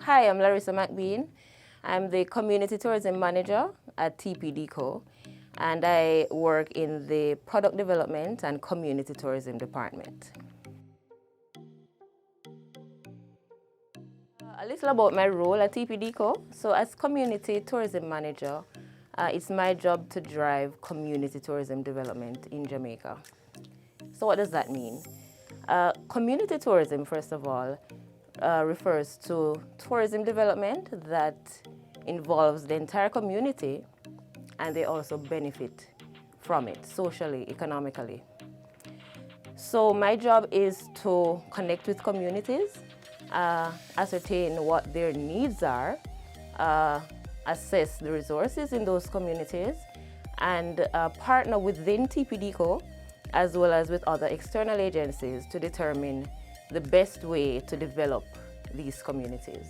Hi, I'm Larisa McBean. I'm the Community Tourism Manager at TPDCo, and I work in the Product Development and Community Tourism Department. A little about my role at TPDCo. So as Community Tourism Manager, it's my job to drive community tourism development in Jamaica. So what does that mean? Community tourism, first of all, refers to tourism development that involves the entire community, and they also benefit from it socially, economically. So my job is to connect with communities, ascertain what their needs are, assess the resources in those communities, and partner within TPDCo as well as with other external agencies to determine the best way to develop these communities.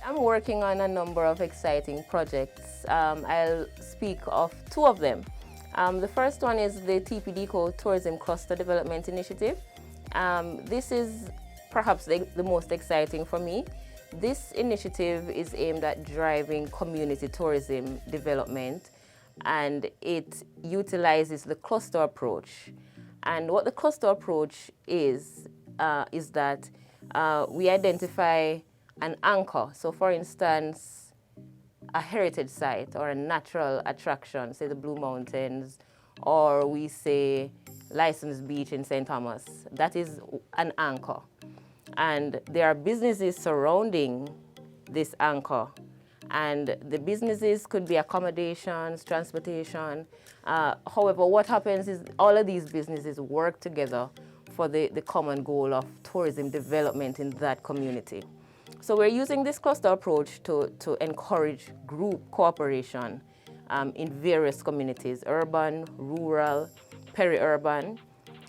I'm working on a number of exciting projects. I'll speak of two of them. The first one is the TPDCo Tourism Cluster Development Initiative. This is perhaps the most exciting for me. This initiative is aimed at driving community tourism development, and it utilizes the cluster approach. And what the cluster approach is that we identify an anchor. So for instance, a heritage site or a natural attraction, say the Blue Mountains, or we say License Beach in St. Thomas. That is an anchor. And there are businesses surrounding this anchor. And the businesses could be accommodations, transportation. However, what happens is all of these businesses work together for the common goal of tourism development in that community. So we're using this cluster approach to encourage group cooperation in various communities, urban, rural, peri-urban.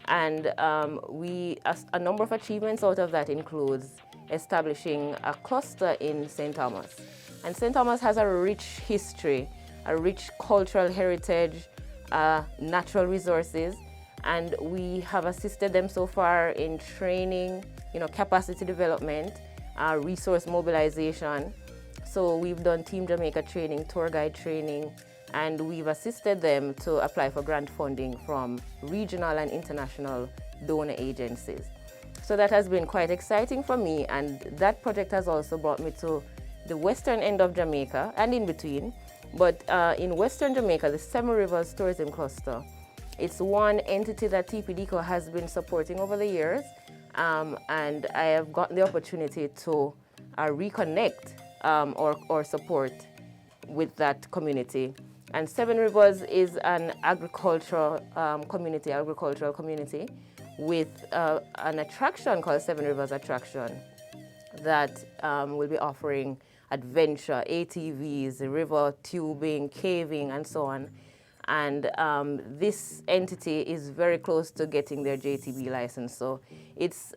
And a number of achievements out of that includes establishing a cluster in St. Thomas. And St. Thomas has a rich history, a rich cultural heritage, natural resources, and we have assisted them so far in training, capacity development, resource mobilization. So we've done Team Jamaica training, tour guide training, and we've assisted them to apply for grant funding from regional and international donor agencies. So that has been quite exciting for me, and that project has also brought me to the western end of Jamaica and in between. But in western Jamaica, the Seven Rivers Tourism Cluster, it's one entity that TPDCo has been supporting over the years, and I have gotten the opportunity to reconnect or support with that community. And Seven Rivers is an agricultural community with an attraction called Seven Rivers Attraction that will be offering adventure, ATVs, river tubing, caving, and so on. And this entity is very close to getting their JTB license. So it's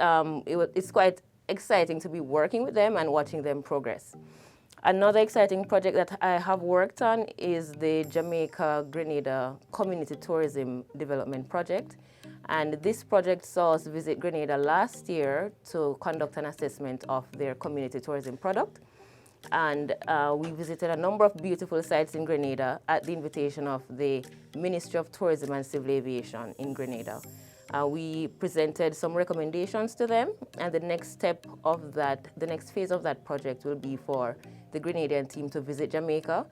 quite exciting to be working with them and watching them progress. Another exciting project that I have worked on is the Jamaica-Grenada Community Tourism Development Project. And this project saw us visit Grenada last year to conduct an assessment of their community tourism product. And we visited a number of beautiful sites in Grenada at the invitation of the Ministry of Tourism and Civil Aviation in Grenada. We presented some recommendations to them, and the next phase of that project will be for the Grenadian team to visit Jamaica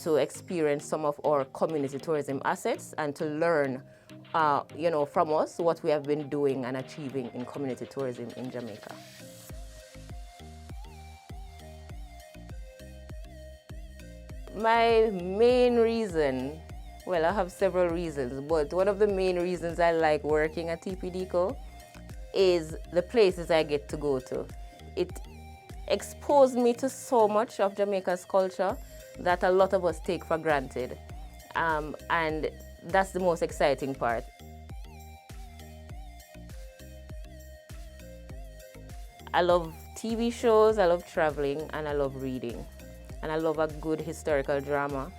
to experience some of our community tourism assets and to learn from us what we have been doing and achieving in community tourism in Jamaica. My main reason, well, I have several reasons, but one of the main reasons I like working at TPDCo is the places I get to go to. It exposed me to so much of Jamaica's culture that a lot of us take for granted. And that's the most exciting part. I love TV shows, I love traveling, and I love reading. And I love a good historical drama.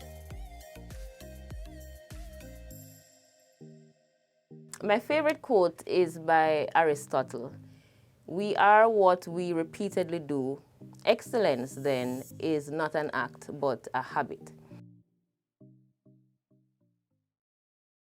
My favorite quote is by Aristotle. We are what we repeatedly do. Excellence, then, is not an act, but a habit.